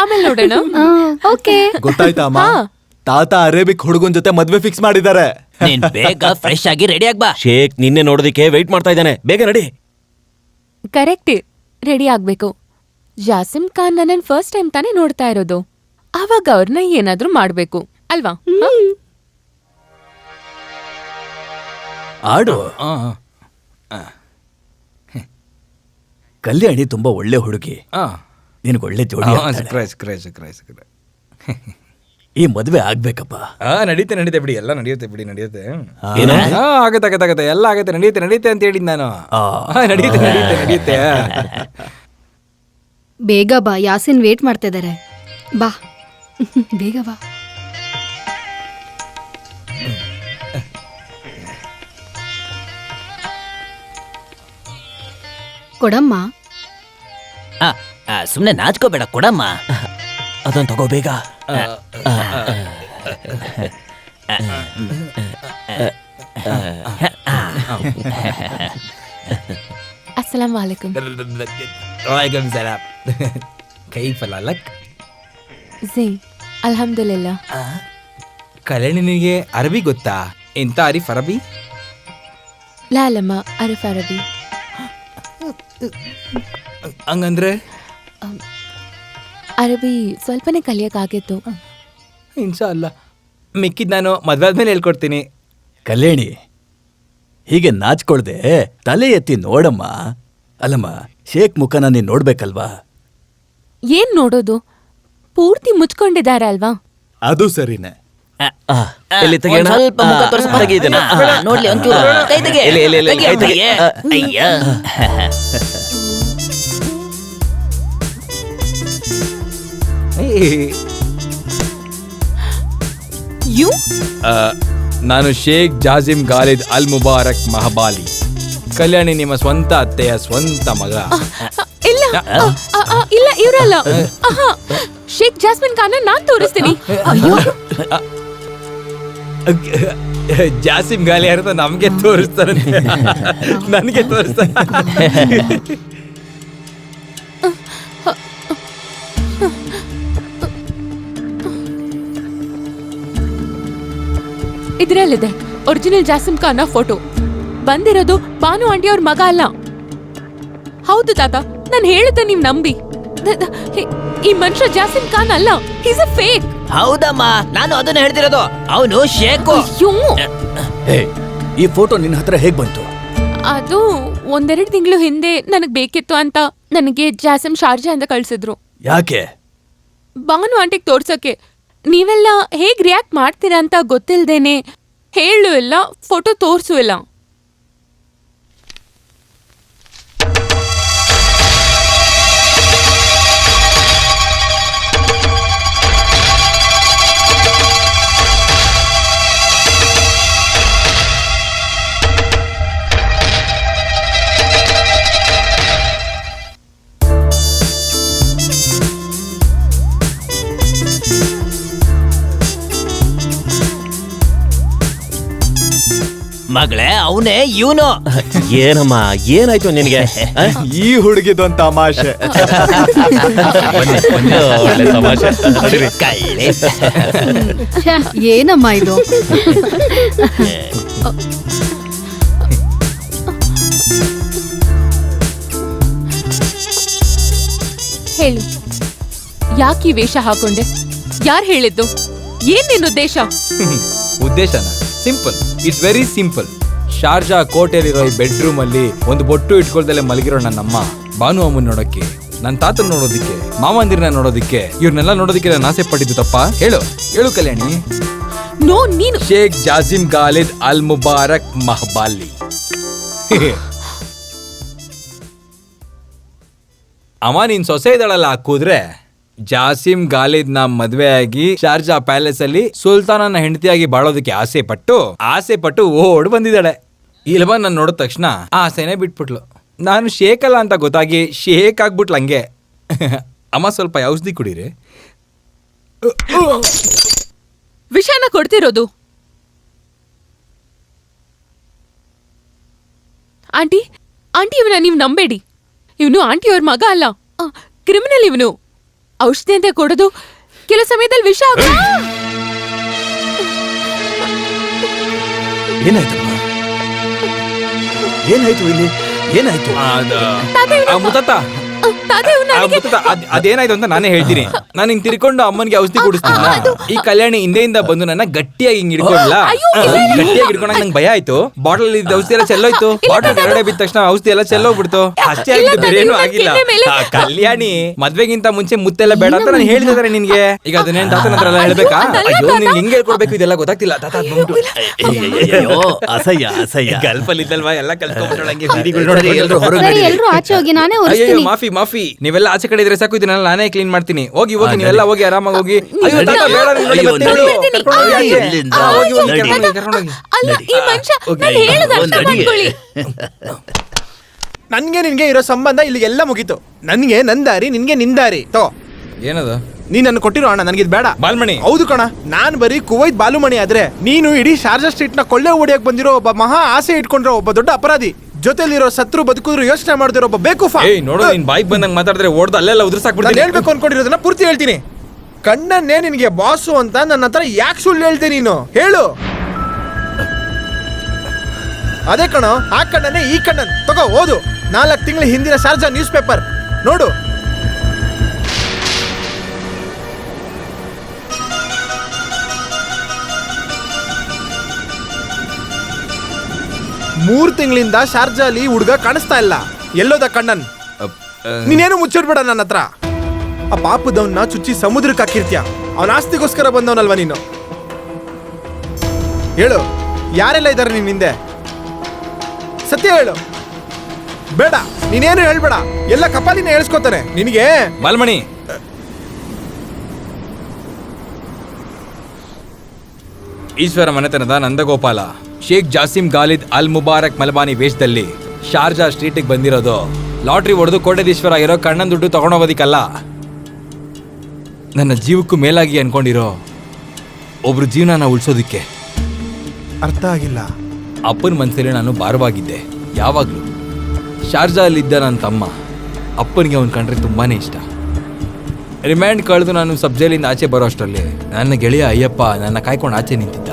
ಆಮೇಲೆ ನೋಡೋಣ. ಓಕೆ, ಗೊತ್ತಾಯ್ತಾ ಅಮ್ಮ? ತಾತ ಅರೇಬಿಕ್ ಹುಡುಗನ್ ಜೊತೆ ಮದ್ವೆ ಫಿಕ್ಸ್ ಮಾಡಿದ್ದಾರೆ. ನೀನ್ ಬೇಗ ಫ್ರೆಶ್ ಆಗಿ ರೆಡಿ ಆಗ್ಬಾ. ಶೇಖ್ ನಿನ್ನೆ ನೋಡೋದಿಕ್ಕೆ ವೆಯ್ಟ್ ಮಾಡ್ತಾ ಇದ್ದಾನೆ, ಬೇಗ ನಡಿ. ಕರೆಕ್ಟ್, ರೆಡಿ ಆಗ್ಬೇಕು. ಜಾಸಿಮ್ ಖಾನ್ ನನ್ನ ಫಸ್ಟ್ ಟೈಮ್ ತಾನೇ ನೋಡ್ತಾ ಇರೋದು, ಅವಾಗ ಅವ್ರನ್ನ ಏನಾದ್ರೂ ಮಾಡ್ಬೇಕು ಅಲ್ವಾ? ಆಡು. ಕಲ್ಯಾಣಿ ತುಂಬಾ ಒಳ್ಳೆ ಹುಡುಗಿ, ನಿನಗೊಳ್ಳೆ ಜೋಡಿ. ಈ ಮದ್ವೆ ಆಗ್ಬೇಕಪ್ಪ. ನಡೀತೆ ಬಿಡಿ, ಎಲ್ಲ ನಡೆಯುತ್ತೆ ಬಿಡಿ, ನಡೆಯುತ್ತೆ. ಆಗತ್ತೆ ಎಲ್ಲ ಆಗತ್ತೆ, ನಡೆಯುತ್ತೆ ಅಂತ ಹೇಳಿದ್ ನಾನು. ನಡೆಯುತ್ತೆ. ಬೇಗ ಬಾ, ಯಾಸಿನ್ ವೇಟ್ ಮಾಡ್ತಾ ಇದಾರೆ. ಬಾ ಬೇಗ ಬಾ. ಕೊಡಮ್ಮ. ಸುಮ್ನೆ ನಾಚ್ಕೋಬೇಡ, ಕೊಡಮ್ಮ. ಅದನ್ನ ತಗೋ ಬೇಗ. ಅಸ್ಸಲಾಂ ವಾಲೇಕುಂ. ವಾಲೇಕುಂ ಸಲಾಂ. ಕೈಫಲ್ ಅಲಕ್? ಜೀ ಅಲ್ಹಮ್ದುಲಿಲ್ಲಾ. ಕಲ್ಯಾಣಿನಿಗೆ ಅರಬಿ ಗೊತ್ತಾ? ಎಂತ ಅರಿಫ್ ಅರಬಿ? ಲಾಲಮ್ಮ ಅರಿಫ್ ಅರಬಿ. ಹಂಗಂದ್ರೆ ಅರಬಿ ಸ್ವಲ್ಪನೇ ಕಲಿಯಕ್ಕಾಗಿತ್ತು. ಇನ್ಶಾ ಅಲ್ಲ, ಮಿಕ್ಕಿದ್ ನಾನು ಮದ್ವೆ ಆದ್ಮೇಲೆ ಹೇಳ್ಕೊಡ್ತೀನಿ. ಕಲ್ಯಾಣಿ, ಹೀಗೆ ನಾಚ್ಕೊಳ್ದೆ ತಲೆ ಎತ್ತಿ ನೋಡಮ್ಮ. ಅಲ್ಲಮ್ಮ, ಶೇಖ್ ಮುಖನ ನೀನ್ ನೋಡ್ಬೇಕಲ್ವಾ? ಏನ್ ನೋಡೋದು, ಪೂರ್ತಿ ಮುಚ್ಕೊಂಡಿದ್ದಾರೆ ಅಲ್ವಾ? ಅದು ಸರಿನೇ. ಎಲ್ಲಿ ತೆಗೆಯೋಣ? ಸ್ವಲ್ಪ ಮುಖ ತೋರಿಸು. ತೆಗೀತೇನೆ. ನೋಡ್ಲಿ ಒಂಚೂರು ಕೈ ತೆಗೆ. ಕೈ ತೆಗೆ. ಅಯ್ಯ. ಯು ನಾನು ಶೇಖ್ ಜಾಸಿಮ್ ಗಾಲಿದ್ ಅಲ್ ಮುಬಾರಕ್ ಮಹಬಾಲಿ. ಕಲ್ಯಾಣಿ ನಿಮ್ಮ ಸ್ವಂತ ಅತ್ತೆಯ ಸ್ವಂತ ಮಗ. ಇಲ್ಲ ಇಲ್ಲ, ಇವರಲ್ಲ. ಶೇಖ್ ಜಾಸ್ಮಿನ್ ಖಾನ್ ನಾನ್ ತೋರಿಸ್ತೀನಿ. ಜಾಸಿಮ್ ಗಾಲಿ ಅಂತ ನಮ್ಗೆ ತೋರಿಸ್ತಾರೆ, ನನಗೆ ತೋರಿಸ್ತಾರೆ. ಇದ್ರಲ್ಲಿದೆ ಒರಿಜಿನಲ್ ಜಾಸಿಮ್ ಖಾನ್ ಫೋಟೋ. ಬಂದಿರೋದು ಬಾನು ಆಂಟಿ ಅವ್ರ ಮಗ ಅಲ್ಲ. ಹೌದು ತಾತ, ನಾನು ಹೇಳಿದ್ದೆ ನೀವ್ ನಂಬಿ. ಈ ಮನುಷ್ಯ ಜಾಸಿಮ್ ಖಾನ್ ಅಲ್ಲ, ಈಸ್ ಅ ಫೇಕ್. ಹೌದಮ್ಮ, ನಾನು ಅದನ್ನ ಹೇಳ್ತಿರೋದು. ಅವನು ಶೇಖು. ಈ ಫೋಟೋ ನಿನ್ನ ಹತ್ರ ಹೇಗ್ ಬಂತು? ಅದು ಒಂದೆರಡು ತಿಂಗಳು ಹಿಂದೆ ನನಗ್ ಬೇಕಿತ್ತು ಅಂತ ನನಗೆ ಜಾಸಿಮ್ ಶಾರ್ಜಾ ಅಂತ ಕಳ್ಸಿದ್ರು. ಯಾಕೆ? ಬಾನು ಆಂಟಿಗ್ ತೋರ್ಸಕ್ಕೆ. ನೀವೆಲ್ಲ ಹೇಗ್ ರಿಯಾಕ್ಟ್ ಮಾಡ್ತೀರಾ ಅಂತ ಗೊತ್ತಿಲ್ದೇನೆ ಹೇಳು ಇಲ್ಲ, ಫೋಟೋ ತೋರ್ಸು ಇಲ್ಲ. ಮಗಳೇ, ಅವನೇ ಇವನು. ಏನಮ್ಮ, ಏನಾಯ್ತು ನಿನಗೆ? ಈ ಹುಡುಗಿದೊಂದು ತಮಾಷೆ. ಒಳ್ಳೆ ತಮಾಷೆ. ಕಳ್ಳೆ. ಏನಮ್ಮ ಇದು? ಹೇಳು, ಯಾಕೆ ಈ ವೇಷ ಹಾಕೊಂಡೆ? ಯಾರು ಹೇಳಿದ್ದು? ಏನ್ ನಿನ್ನ ಉದ್ದೇಶ? ಉದ್ದೇಶನ simple, it's very simple. Sharjah ಕೋಟೆಯಲ್ಲಿರೋ ಈ ಬೆಡ್ರೂಮ್ ಅಲ್ಲಿ ಒಂದು ಬೊಟ್ಟು ಇಟ್ಕೊಳ್ದಲ್ಲೇ ಮಲಗಿರೋ ನನ್ನಮ್ಮ ಬಾನು ಅಮ್ಮನ್ ನೋಡೋಕ್ಕೆ, ನನ್ನ ತಾತನ್ ನೋಡೋದಿಕ್ಕೆ, ಮಾವಂದಿರನ್ನ ನೋಡೋದಿಕ್ಕೆ, ಇವ್ರನ್ನೆಲ್ಲ ನೋಡೋದಿಕ್ಕೆ ನಾನು ಆಸೆ ಪಟ್ಟಿದ್ದು ತಪ್ಪಾ? ಹೇಳು ಕಲ್ಯಾಣಿ. ನೋ, ನೀನು ಶೇಖ್ ಜಾಸಿಮ್ ಗಾಲಿದ್ ಅಲ್ ಮುಬಾರಕ್ ಮಹಬಾಲಿ. ಅಮ್ಮ, ನೀನ್ ಸೊಸೆ ಇದ್ದಾಳಲ್ಲ ಕೂದ್ರೆ, ಜಾಸಿಮ್ ಗಾಲಿದ್ ನ ಮದ್ವೆ ಆಗಿ ಶಾರ್ಜಾ ಪ್ಯಾಲೇಸ್ ಅಲ್ಲಿ ಸುಲ್ತಾನನ ಹೆಂಡತಿಯಾಗಿ ಬಾಳೋದಕ್ಕೆ ಆಸೆ ಪಟ್ಟು ಓಡ್ ಬಂದಿದ್ದಾಳೆ. ಇಲ್ಲಿ ಬಂದು ನಾನು ನೋಡಿದ ತಕ್ಷಣ ಆಸೆನೆ ಬಿಟ್ಬಿಟ್ಲು. ನಾನು ಶೇಖ್ ಅಲ್ಲ ಅಂತ ಗೊತ್ತಾಗಿ ಶೇಖ್ ಆಗ್ಬಿಟ್ಲು ಹಂಗೆ. ಅಮ್ಮ, ಸ್ವಲ್ಪ ಔಷಧಿ ಕುಡೀರಿ. ವಿಷಯನ ಕೊಡ್ತಿರೋದು. ಆಂಟಿ, ಇವನ್ನ ನೀವು ನಂಬೇಡಿ. ಇವನು ಆಂಟಿಯವ್ರ ಮಗ ಅಲ್ಲ, ಕ್ರಿಮಿನಲ್ ಇವನು. ಔಷಧಿ ಅಂತ ಕೊಡೋದು ಕೆಲವು ಸಮಯದಲ್ಲಿ ವಿಷ ಏನಾಯ್ತಮ್ಮ? ಏನಾಯ್ತು ಇಲ್ಲಿ? ಏನಾಯ್ತು? ಮುತ್ತತ್ತ ಅದೇನಾಯ್ತು ಅಂತ ನಾನೇ ಹೇಳ್ತೀನಿ. ನಾನು ಹಿಂಗ್ ತಿರ್ಕೊಂಡು ಅಮ್ಮನಿಗೆ ಔಷಧಿ ಕುಡಿಸ್ತೀನಿ. ಈ ಕಲ್ಯಾಣಿ ಹಿಂದೆಯಿಂದ ಬಂದು ನನ್ನ ಗಟ್ಟಿಯಾಗಿ ಹಿಂಗ್ ಹಿಡ್ಕೊಡ್ಲಾ, ಗಟ್ಟಿಯಾಗಿ ಹಿಡ್ಕೊಂಡಾಗ ನಂಗೆ ಭಯ ಆಯ್ತು. ಬಾಟಲ್ ಇದ್ದ ಔಷಧಿ ಎಲ್ಲ ಚೆಲ್ಲೋಯ್ತು. ಬಾಟಲ್ ಎರಡೆ ಬಿದ್ದ ತಕ್ಷಣ ಔಷಧಿ ಎಲ್ಲ ಚೆಲ್ಲೋಗ್ಬಿಡ್ತು. ಅಷ್ಟೇ ಆಗಿದ್ದು ಬೇರೆ ಏನೂ ಆಗಿಲ್ಲ. ಕಲ್ಯಾಣಿ ಮದ್ವೆಗಿಂತ ಮುಂಚೆ ಮುತ್ತೆಲ್ಲ ಬೇಡ ಅಂತ ನಾನು ಹೇಳಿದ್ರೆ ನಿನ್ಗೆ. ಈಗ ಅದನ್ನೇನ್ ತಾತನ ಹತ್ರ ಎಲ್ಲ ಹೇಳ್ಬೇಕಾ? ಅಯ್ಯೋ ನಿನ್ಗೆ ಹೆಂಗ್ ಹೇಳ್ಕೊಡ್ಬೇಕು ಇದೆಲ್ಲ ಗೊತ್ತಾಗ್ತಿಲ್ಲ. ತಾತ ಅಸಹ್ಯ ಅಸಹ್ಯ. ಗಲ್ಫಲ್ಲಿ ಇದ್ದಲ್ವಾ ಎಲ್ಲ ಕಲ್ತ್ಕೊಂಡ್ಬಿಟ್ಟಳಂಗೆ. ಎಲ್ರು ಆಚೆ ಹೋಗಿ ನಾನೇ ಅಯ್ಯೋ ಒರೆಸ್ತೀನಿ. ಮಾಫಿ ಮಾಫಿ, ನೀವೆಲ್ಲ ಆಚೆ ಕಡೆ ಇದ್ರೆ ಸಾಕು, ಇದನ್ನೆಲ್ಲ ನಾನೇ ಕ್ಲೀನ್ ಮಾಡ್ತೀನಿ. ಹೋಗಿ ಹೋಗಿ ನೀವೆಲ್ಲ ಹೋಗಿ ಆರಾಮಾಗಿ ಹೋಗಿ. ಅಯ್ಯೋ ತಾತ ಬೇಡ, ನೀನ್ ನೋಡಿ ಮತ್ತೆ ಹೇಳು. ಕರ್ಕೊಂಡು ಹೋಗಿ ಆಚೆ. ಹೋಗಿ ಹೋಗಿ ಕರ್ಕೊಂಡು ಹೋಗಿ. ಅಲ್ಲ, ಈ ಮನುಷ್ಯ ನಾನು ಹೇಳೋದು ಅರ್ಥ ಮಾಡ್ಕೊಳ್ಳಿ. ನನ್ಗೆ ನಿನ್ಗೆ ಇರೋ ಸಂಬಂಧ ಇಲ್ಲಿಗೆಲ್ಲ ಮುಗೀತು. ನನ್ಗೆ ನನ್ ದಾರಿ, ನಿನ್ಗೆ ನಿನ್ ದಾರಿ. ಏನದು? ನೀನ್ ನನ್ನ ಕೊಟ್ಟಿರೋ ಅಣ್ಣ ನನಗಿದ್ ಬೇಡ. ಬಾಲ್ಮಣಿ? ಹೌದು ಕಣ, ನಾನ್ ಬರೀ ಕುವೈತ್ ಬಾಲುಮಣಿ ಆದ್ರೆ ನೀನು ಇಡೀ ಶಾರ್ಜಾ ಸ್ಟ್ರೀಟ್ ನ ಕೊಳ್ಳೆ ಹೊಡಿಯಕ್ ಬಂದಿರೋ ಒಬ್ಬ ಮಹಾ ಆಸೆ ಇಟ್ಕೊಂಡಿರೋ ಒಬ್ಬ ದೊಡ್ಡ ಅಪರಾಧಿ. ಜೊತೆಲಿರೋ ಸತ್ರು ಬದುಕಿದ್ರು ಯೋಚನೆ ಮಾಡ್ದಿರೋ ಒಬ್ಬ ಬೇಕೂಫ. ಏಯ್ ನೋಡು, ನೀನ್ ಬಾಯಿಗೆ ಬಂದಂಗ್ ಮಾತಾಡಿದ್ರೆ ಓಡ್ದು ಅಲ್ಲೆಲ್ಲ ನಾನು ಉದುರ್ಸಾಕ್ಬಿಡ್ತೀನಿ. ಹೇಳ್ಬೇಕು ಅನ್ಕೊಂಡಿರೋದನ್ನ ಪೂರ್ತಿ ಹೇಳ್ತೀನಿ. ಕಣ್ಣನ್ನೇ ನಿನ್ಗೆ ಬಾಸು ಅಂತ ನನ್ನ ಹತ್ರ ಯಾಕೆ ಸುಳ್ಳು ಹೇಳ್ತೀನಿ ನೀನು? ಹೇಳು. ಅದೇ ಕಣೋ, ಆ ಕಣ್ಣನ್ನೇ ಈ ಕಣ್ಣನ್ ತಗೋ, ಓದು. 4 ತಿಂಗಳ ಹಿಂದಿನ ಶಾರ್ಜಾ ನ್ಯೂಸ್ ಪೇಪರ್ ನೋಡು. ಮೂರು ತಿಂಗಳಿಂದ ಶಾರ್ಜಾಲಿ ಹುಡುಗ ಕಾಣಿಸ್ತಾ ಇಲ್ಲ. ಎಲ್ಲೋದ ಕಣ್ಣನ್? ನೀನೇನು ಮುಚ್ಚಿಡ್ಬೇಡ ನನ್ನ ಹತ್ರ. ಆ ಪಾಪದವನ್ನ ಚುಚ್ಚಿ ಸಮುದ್ರಕ್ಕೆ ಹಾಕಿರ್ತೀಯ. ಅವನ ಆಸ್ತಿಗೋಸ್ಕರ ಬಂದವನಲ್ವಾ ನೀನು? ಹೇಳು, ಯಾರೆಲ್ಲ ಇದ್ದಾರೆ ನಿನ್ ಹಿಂದೆ? ಸತ್ಯ ಹೇಳು. ಬೇಡ, ನೀನೇನು ಹೇಳ್ಬೇಡ. ಎಲ್ಲ ಕಪಾಲಿನ ಹೇಳ್ಸ್ಕೊತಾನೆ ನಿನಗೆ. ಬಾಲ್ಮಣಿ, ಈಶ್ವರ ಮನೆತನದ ನಂದಗೋಪಾಲ ಶೇಖ್ ಜಾಸಿಂ ಗಾಲಿದ್ ಅಲ್ ಮುಬಾರಕ್ ಮಲ್ಬಾನಿ ವೇಷದಲ್ಲಿ ಶಾರ್ಜಾ ಸ್ಟ್ರೀಟಿಗೆ ಬಂದಿರೋದು ಲಾಟ್ರಿ ಹೊಡೆದು ಕೋಟೇಶ್ವರ ಆಗಿರೋ ಕಣ್ಣನ್ ದುಡ್ಡು ತಗೊಂಡೋಗೋದಿಕ್ಕಲ್ಲ. ನನ್ನ ಜೀವಕ್ಕೂ ಮೇಲಾಗಿ ಅನ್ಕೊಂಡಿರೋ ಒಬ್ರು ಜೀವನನ ಉಳಿಸೋದಿಕ್ಕೆ. ಅರ್ಥ ಆಗಿಲ್ಲ. ಅಪ್ಪನ ಮನಸ್ಸಲ್ಲಿ ನಾನು ಭಾರವಾಗಿದ್ದೆ ಯಾವಾಗಲೂ. ಶಾರ್ಜಾಲಿದ್ದ ನನ್ನ ತಮ್ಮ, ಅಪ್ಪನಿಗೆ ಅವನು ಕಂಡ್ರೆ ತುಂಬಾನೇ ಇಷ್ಟ. ರಿಮ್ಯಾಂಡ್ ಕಳೆದು ನಾನು ಸಬ್ಜೈಲಿಂದ ಆಚೆ ಬರೋ ಅಷ್ಟರಲ್ಲಿ ನನ್ನ ಗೆಳೆಯ ಅಯ್ಯಪ್ಪ ನನ್ನ ಕಾಯ್ಕೊಂಡು ಆಚೆ ನಿಂತಿದ್ದ.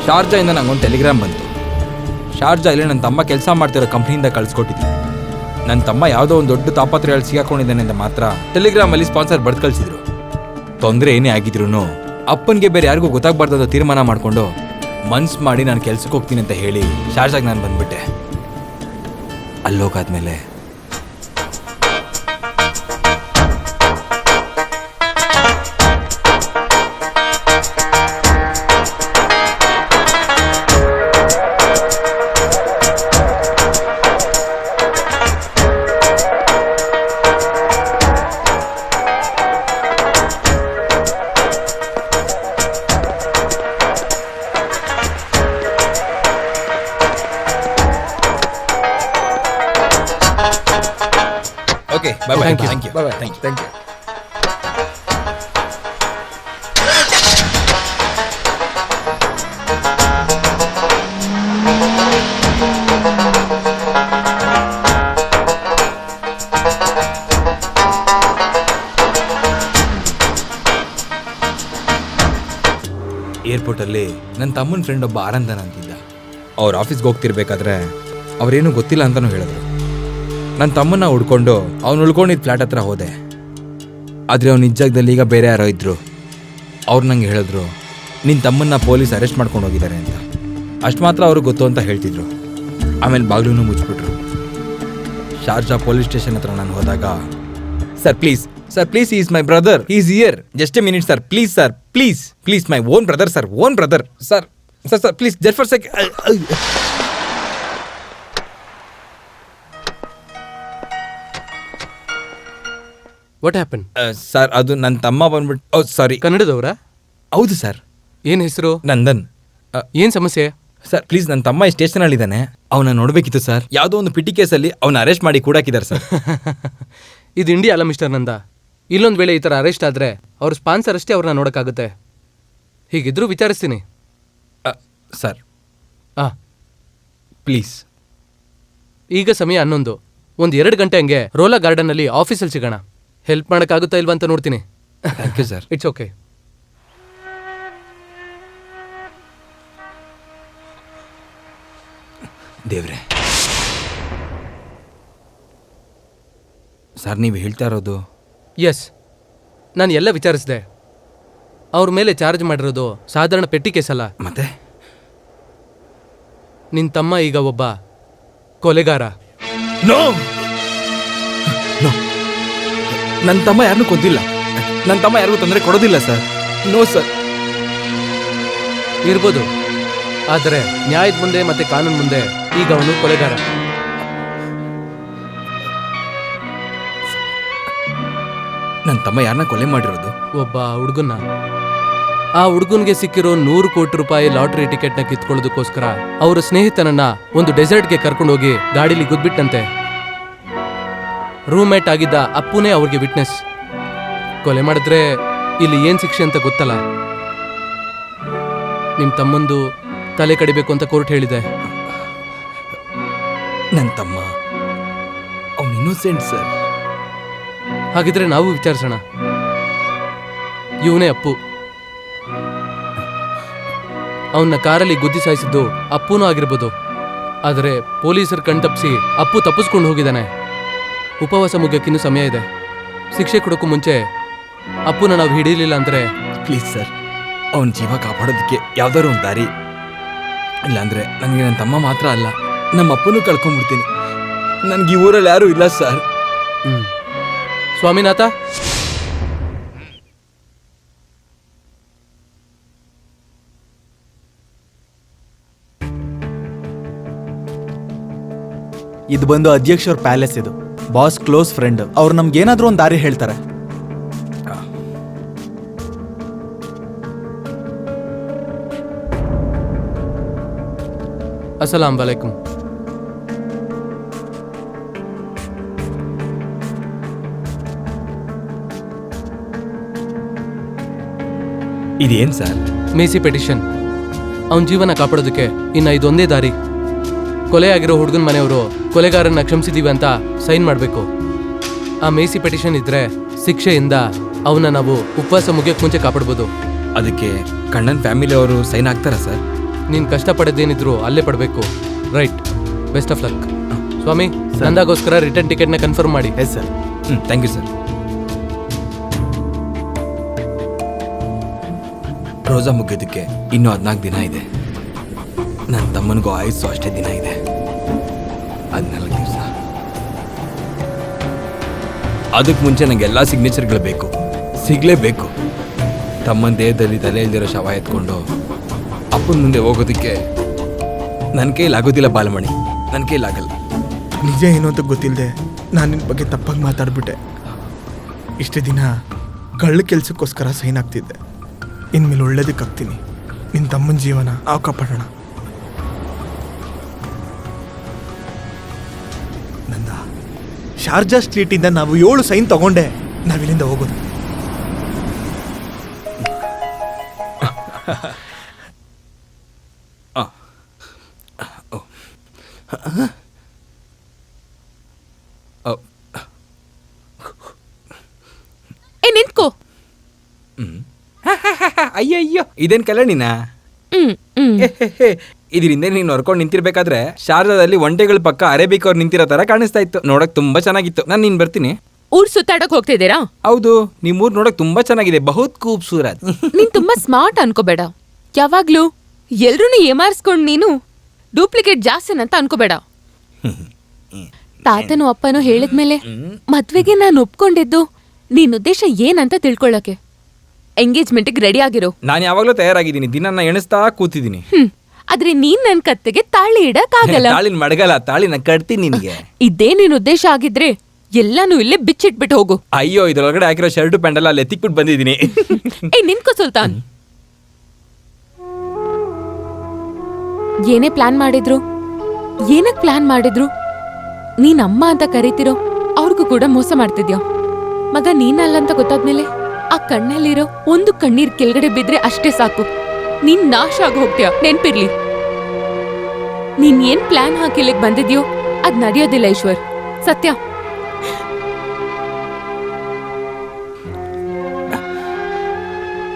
ಶಾರ್ಜಾಯಿಂದ ನಂಗೊಂದು ಟೆಲಿಗ್ರಾಮ್ ಬಂತು. ಶಾರ್ಜಾಲಿ ನನ್ನ ತಮ್ಮ ಕೆಲಸ ಮಾಡ್ತಿರೋ ಕಂಪ್ನಿಯಿಂದ ಕಳಿಸ್ಕೊಟ್ಟಿದ್ದೆ. ನನ್ನ ತಮ್ಮ ಯಾವುದೋ ಒಂದು ದೊಡ್ಡ ತಾಪತ್ರೆಯಲ್ಲಿ ಸಿಗಾಕೊಂಡಿದ್ದಾನೆ ಅಂತ ಮಾತ್ರ ಟೆಲಿಗ್ರಾಮಲ್ಲಿ ಸ್ಪಾನ್ಸರ್ ಬರ್ದು ಕಳಿಸಿದ್ರು. ತೊಂದರೆ ಏನೇ ಆಗಿದ್ರು ಅಪ್ಪನಿಗೆ ಬೇರೆ ಯಾರಿಗೂ ಗೊತ್ತಾಗಬಾರ್ದು ತೀರ್ಮಾನ ಮಾಡಿಕೊಂಡು ಮನ್ಸು ಮಾಡಿ ನಾನು ಕೆಲ್ಸಕ್ಕೆ ಹೋಗ್ತೀನಿ ಅಂತ ಹೇಳಿ ಶಾರ್ಜಾಗೆ ನಾನು ಬಂದ್ಬಿಟ್ಟೆ. ಅಲ್ಲೋಗಾದ್ಮೇಲೆ okay bye bye. Thank you. Bye bye. Thank you. ಏರ್ಪೋರ್ಟಲ್ಲಿ ನನ್ನ ತಮ್ಮನ ಫ್ರೆಂಡ್ ಒಬ್ಬ ಆನಂದನ್ ಅಂತಿದ್ದ. ಅವ್ರ ಆಫೀಸ್ಗೆ ಹೋಗ್ತಿರ್ಬೇಕಾದ್ರೆ ಅವ್ರೇನು ಗೊತ್ತಿಲ್ಲ ಅಂತಲೂ ಹೇಳಿದ್ರು. ನನ್ನ ತಮ್ಮನ್ನ ಹುಡ್ಕೊಂಡು ಅವ್ನು ಉಳ್ಕೊಂಡಿದ್ದ ಫ್ಲ್ಯಾಟ್ ಹತ್ರ ಹೋದೆ. ಆದರೆ ಅವ್ನು ನಿಜಾಗದಲ್ಲಿ ಈಗ ಬೇರೆ ಯಾರೋ ಇದ್ರು. ಅವ್ರು ನಂಗೆ ಹೇಳಿದ್ರು, ನಿನ್ನ ತಮ್ಮನ್ನ ಪೊಲೀಸ್ ಅರೆಸ್ಟ್ ಮಾಡ್ಕೊಂಡು ಹೋಗಿದ್ದಾರೆ ಅಂತ. ಅಷ್ಟು ಮಾತ್ರ ಅವ್ರಿಗೆ ಗೊತ್ತು ಅಂತ ಹೇಳ್ತಿದ್ರು. ಆಮೇಲೆ ಬಾಗ್ಲೂ ಮುಚ್ಚಿಬಿಟ್ರು. ಶಾರ್ಜಾ ಪೊಲೀಸ್ ಸ್ಟೇಷನ್ ಹತ್ರ ನಾನು ಹೋದಾಗ, sir please is my brother, is here, just A minute sir, please sir, please my own brother sir, own brother sir, sir please just for sec. What happen? Sir ಅದು ನನ್ನ ತಮ್ಮ ಬಂದ್ಬಿಟ್ಟು, ಸಾರಿ. ಕನ್ನಡದವರಾ? ಹೌದು sir. ಏನ್ ಹೆಸರು? ನಂದನ್. ಏನ್ ಸಮಸ್ಯೆ? ಸರ್ ಪ್ಲೀಸ್, ನನ್ನ ತಮ್ಮ ಈ ಸ್ಟೇಷನಲ್ಲಿದ್ದಾನೆ, ಅವನ ನೋಡ್ಬೇಕಿತ್ತು ಸರ್. ಯಾವುದೋ ಒಂದು ಪಿಟಿ ಕೇಸಲ್ಲಿ ಅವನ ಅರೆಸ್ಟ್ ಮಾಡಿ ಕೂಡಾಕಿದ್ದಾರೆ ಸರ್. ಇದು ಇಂಡಿಯಾ ಅಲ್ಲ ಮಿಸ್ಟರ್ ನಂದ. ಇಲ್ಲೊಂದು ವೇಳೆ ಈ ಥರ ಅರೆಸ್ಟ್ ಆದರೆ ಅವ್ರ ಸ್ಪಾನ್ಸರ್ ಅಷ್ಟೇ ಅವ್ರನ್ನ ನೋಡೋಕ್ಕಾಗುತ್ತೆ. ಹೀಗಿದ್ರೂ ವಿಚಾರಿಸ್ತೀನಿ ಸರ್ ಆ ಪ್ಲೀಸ್. ಈಗ ಸಮಯ 11. ಒಂದು 2 ಗಂಟೆ ಹಂಗೆ ರೋಲಾ ಗಾರ್ಡನ್ ಅಲ್ಲಿ ಆಫೀಸಲ್ಲಿ ಸಿಗೋಣ. ಹೆಲ್ಪ್ ಮಾಡೋಕ್ಕಾಗುತ್ತಾ ಇಲ್ವಾ ಅಂತ ನೋಡ್ತೀನಿ. Thank you sir. It's okay. ದೇವ್ರೆ ಸರ್, ನೀವು ಹೇಳ್ತಾ ಇರೋದು ಎಸ್, ನಾನು ಎಲ್ಲ ವಿಚಾರಿಸಿದೆ. ಅವ್ರ ಮೇಲೆ ಚಾರ್ಜ್ ಮಾಡಿರೋದು ಸಾಧಾರಣ ಪೆಟ್ಟಿ ಕೇಸ್ ಅಲ್ಲ. ಮತ್ತೆ ನಿನ್ನ ತಮ್ಮ ಈಗ ಒಬ್ಬ ಕೊಲೆಗಾರ. ನೋ, ನನ್ನ ತಮ್ಮ ಯಾರನ್ನೂ ಕೊಂದಿಲ್ಲ. ನನ್ನ ತಮ್ಮ ಯಾರಿಗೂ ತೊಂದರೆ ಕೊಡೋದಿಲ್ಲ ಸರ್. No sir. ಇರ್ಬೋದು, ಆದರೆ ನ್ಯಾಯದ ಮುಂದೆ ಮತ್ತೆ ಕಾನೂನು ಮುಂದೆ ಈಗ ಅವನು ಕೊಲೆಗಾರ. ನನ್ನ ತಮ್ಮ ಯಾರನ್ನ ಕೊಲೆ ಮಾಡಿರೋದು? ಒಬ್ಬ ಹುಡುಗನ್ನ. ಆ ಹುಡುಗನ್ಗೆ ಸಿಕ್ಕಿರೋ 100 ಕೋಟಿ ರೂಪಾಯಿ ಲಾಟರಿ ಟಿಕೆಟ್ನ ಕಿತ್ಕೊಳ್ಳೋದಕ್ಕೋಸ್ಕರ ಅವರ ಸ್ನೇಹಿತನನ್ನ ಒಂದು ಡೆಸರ್ಟ್ಗೆ ಕರ್ಕೊಂಡೋಗಿ ಗಾಡಿಲಿ ಗುದ್ಬಿಟ್ಟಂತೆ. ರೂಮ್ಮೇಟ್ ಆಗಿದ್ದ ಅಪ್ಪುನೇ ಅವ್ರಿಗೆ ವಿಟ್ನೆಸ್. ಕೊಲೆ ಮಾಡಿದ್ರೆ ಇಲ್ಲಿ ಏನ್ ಶಿಕ್ಷೆ ಅಂತ ಗೊತ್ತಲ್ಲ. ನಿಮ್ ತಮ್ಮಂದು ತಲೆ ಕಡಿಬೇಕು ಅಂತ ಕೋರ್ಟ್ ಹೇಳಿದೆ. ನನ್ನ ತಮ್ಮ ಅವನು ಇನ್ನೋಸೆಂಟ್ ಸರ್. ಹಾಗಿದ್ರೆ ನಾವು ವಿಚಾರಿಸೋಣ. ಇವನೇ ಅಪ್ಪು. ಅವನ್ನ ಕಾರಲ್ಲಿ ಗುದ್ದಿ ಸಾಯಿಸಿದ್ದು ಅಪ್ಪುನೂ ಆಗಿರ್ಬೋದು. ಆದರೆ ಪೊಲೀಸರು ಕಣ್ತಪ್ಪಿಸಿ ಅಪ್ಪು ತಪ್ಪಿಸ್ಕೊಂಡು ಹೋಗಿದ್ದಾನೆ. ಉಪವಾಸ ಮುಗಿಯೋಕ್ಕಿನ್ನೂ ಸಮಯ ಇದೆ. ಶಿಕ್ಷೆ ಕೊಡೋಕ್ಕೂ ಮುಂಚೆ ಅಪ್ಪುನ ನಾವು ಹಿಡೀಲಿಲ್ಲ ಅಂದರೆ ಪ್ಲೀಸ್ ಸರ್, ಅವನ ಜೀವ ಕಾಪಾಡೋದಕ್ಕೆ ಯಾವ್ದಾದ್ರು ಒಂದು ದಾರಿ. ಇಲ್ಲಾಂದ್ರೆ ನನಗೆ ನನ್ನ ತಮ್ಮ ಮಾತ್ರ ಅಲ್ಲ, ನಮ್ಮ ಅಪ್ಪನೂ ಕಳ್ಕೊಂಡ್ಬಿಡ್ತೀನಿ. ನನಗೆ ಈ ಊರಲ್ಲಿ ಯಾರೂ ಇಲ್ಲ ಸರ್. ಸ್ವಾಮಿನಾಥ, ಇದು ಬಂದು ಅಧ್ಯಕ್ಷರ ಪ್ಯಾಲೇಸ್. ಇದು ಬಾಸ್ ಕ್ಲೋಸ್ ಫ್ರೆಂಡ್. ಅವ್ರು ನಮ್ಗೇನಾದ್ರೂ ಒಂದು ದಾರಿ ಹೇಳ್ತಾರೆ. ಅಸ್ಸಲಾಂ ವಲೈಕುಂ. ಇದೇನು ಸರ್? ಮೇಸಿ ಪೆಟಿಷನ್. ಅವನ ಜೀವನ ಕಾಪಾಡೋದಕ್ಕೆ ಇನ್ನು ಇದೊಂದೇ ದಾರಿ. ಕೊಲೆ ಆಗಿರೋ ಹುಡುಗನ ಮನೆಯವರು ಕೊಲೆಗಾರನ್ನ ಕ್ಷಮಿಸಿದೀವಿ ಅಂತ ಸೈನ್ ಮಾಡಬೇಕು. ಆ ಮೇಸಿ ಪೆಟಿಷನ್ ಇದ್ರೆ ಶಿಕ್ಷೆಯಿಂದ ಅವನ್ನ ನಾವು ಉಪವಾಸ ಮುಗಿಯೋಕೆ ಮುಂಚೆ ಕಾಪಾಡ್ಬೋದು. ಅದಕ್ಕೆ ಕಣ್ಣನ್ ಫ್ಯಾಮಿಲಿ ಅವರು ಸೈನ್ ಆಗ್ತಾರಾ ಸರ್? ನೀನು ಕಷ್ಟಪಡೋದೇನಿದ್ರು ಅಲ್ಲೇ ಪಡಬೇಕು. Right, best of luck. ಸ್ವಾಮಿ, ನಂದಾಗೋಸ್ಕರ ರಿಟರ್ನ್ ಟಿಕೆಟ್ನ ಕನ್ಫರ್ಮ್ ಮಾಡಿ. Yes sir. Thank you sir. ರೋಜಾ ಮುಗಿಯೋದಕ್ಕೆ ಇನ್ನೂ 14 ದಿನ ಇದೆ. ನನ್ನ ತಮ್ಮನಿಗೂ ಆಯುಸ್ಸು ಅಷ್ಟೇ ದಿನ ಇದೆ. 14 ದಿವಸ. ಅದಕ್ಕೆ ಮುಂಚೆ ನನಗೆ ಎಲ್ಲ ಸಿಗ್ನೇಚರ್ಗಳು ಬೇಕು, ಸಿಗಲೇಬೇಕು. ತಮ್ಮನ ದೇಹದಲ್ಲಿ ತಲೆ ಇಲ್ದಿರೋ ಶವ ಎತ್ಕೊಂಡು ಅಪ್ಪನ ಮುಂದೆ ಹೋಗೋದಕ್ಕೆ ನನ್ನ ಕೈಲಾಗೋದಿಲ್ಲ ಬಾಲಮಣಿ, ನನ್ನ ಕೈಲಾಗಲ್ಲ. ನಿಜ ಏನು ಅಂತ ಗೊತ್ತಿಲ್ಲದೆ ನಾನು ನಿನ್ನ ಬಗ್ಗೆ ತಪ್ಪಾಗಿ ಮಾತಾಡ್ಬಿಟ್ಟೆ. ಇಷ್ಟೇ ದಿನ ಕಳ್ಳ ಕೆಲ್ಸಕ್ಕೋಸ್ಕರ ಸೈನ್ ಆಗ್ತಿದ್ದೆ. ಇನ್ಮೇಲೆ ಒಳ್ಳೇದಕ್ಕಾಗ್ತೀನಿ. ನಿನ್ನ ತಮ್ಮನ ಜೀವನ ನಾವು ಕಾಪಾಡೋಣ. ನಂದ, ಶಾರ್ಜಾ ಸ್ಟ್ರೀಟಿಂದ ನಾವು 7 ಸೈನ್ ತಗೊಂಡೆ ನಾವಿಲ್ಲಿಂದ ಹೋಗೋದು. ನಿಂತ್ಕೋ. ಅಯ್ಯಯ್ಯೋ, ಇದೇನ್ ಕಲ್ಯಾಣಿನ? ಇದರಿಂದ ನೀನು ಹೊರ್ಕೊಂಡು ನಿಂತಿರ್ಬೇಕಾದ್ರೆ ಶಾರದಾದಲ್ಲಿ ಒಂಟೆಗಳ ಪಕ್ಕ ಅರೇಬಿಕ್ ಅವ್ರು ನಿಂತಿರೋ ತರ ಕಾಣಿಸ್ತಾ ಇತ್ತು. ನೋಡಕ್ ತುಂಬಾ ಚೆನ್ನಾಗಿತ್ತು. ನಾನು ನೀನ್ ಬರ್ತೀನಿ. ಊರ್ ಸುತ್ತಾಡಕ್ ಹೋಗ್ತಿದ್ದೀರಾ? ಹೌದು, ನಿಮ್ ಊರ್ ನೋಡಕ್ ತುಂಬಾ ಚೆನ್ನಾಗಿದೆ. ಬಹುತ್ ಖೂಬ್ಸೂರತ್. ನೀನ್ ತುಂಬಾ ಸ್ಮಾರ್ಟ್ ಅನ್ಕೋಬೇಡ. ಯಾವಾಗ್ಲೂ ಎಲ್ರೂನು ಏಮಾರಿಸ್ಕೊಂಡ್ ನೀನು ಡೂಪ್ಲಿಕೇಟ್ ಜಾಸ್ತಿನ್ ಅಂತ ಅನ್ಕೋಬೇಡ. ತಾತನು ಅಪ್ಪನು ಹೇಳಿದ್ಮೇಲೆ ಮದ್ವೆಗೆ ನಾನು ಒಪ್ಕೊಂಡಿದ್ದು ನೀನ್ ಉದ್ದೇಶ ಏನಂತ ತಿಳ್ಕೊಳ್ಳಕ್ಕೆ. ಎಂಗೇಜ್ಮೆಂಟ್ಗೆ ರೆಡಿ ಆಗಿರೋ. ನಾನು ಯಾವಾಗ್ಲೂ ತಯಾರಾಗಿದ್ದೀನಿ. ದಿನ ಎಣಿಸ್ತಾ ಕೂತಿದ್ದೀನಿ. ಆದ್ರೆ ನೀನ್ ನನ್ ಕತ್ತೆಗೆ ತಾಳಿ ಇಡಕ್ ಆಗಲ್ಲ. ತಾಳಿನ ಮಡಗಲ್ಲ, ತಾಳಿನ ಕಟ್ತೀನಿ ನಿನ್ಗೆ. ಇದೇ ನಿನ್ ಉದ್ದೇಶ ಆಗಿದ್ರೆ ಎಲ್ಲಾನು ಇಲ್ಲೇ ಬಿಚ್ಚಿಟ್ಬಿಟ್ಟು ಹೋಗು. ಅಯ್ಯೋ, ಇದ್ರೊಳಗಡೆ ಹಾಕಿರೋ ಶರ್ಟು ಪ್ಯಾಂಟ್ ಎಲ್ಲ ಅಲ್ಲಿ ಎತ್ತಿಕ್ಬಿಟ್ಟು ಬಂದಿದ್ದೀನಿ. ನಿನ್ಕೋ ಸುಲ್ತಾನ್. ಏನೇ ಪ್ಲಾನ್ ಮಾಡಿದ್ರು, ಏನಕ್ ಪ್ಲಾನ್ ಮಾಡಿದ್ರು, ನೀನ್ ಅಮ್ಮ ಅಂತ ಕರೀತಿರೋ ಅವ್ರಿಗೂ ಕೂಡ ಮೋಸ ಮಾಡ್ತಿದ್ಯಾ. ಮಗ ನೀನಲ್ಲ ಅಂತ ಗೊತ್ತಾದ್ಮೇಲೆ ಆ ಕಣ್ಣಲ್ಲಿರೋ ಒಂದು ಕಣ್ಣೀರ್ ಕೆಳಗಡೆ ಬಿದ್ರೆ ಅಷ್ಟೇ ಸಾಕು, ನೀನ್ ನಾಶ ಆಗಿ ಹೋಗ್ತೀಯ. ನೆನ್ಪಿರ್ಲಿ, ನೀನ್ ಏನ್ ಪ್ಲಾನ್ ಹಾಕಿ ಇಲ್ಲಿಗ್ ಬಂದಿದ್ಯೋ ಅದ್ ನಡೆಯೋದಿಲ್ಲ ಈಶ್ವರ್. ಸತ್ಯ.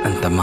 ಅಂತಮ್ಮ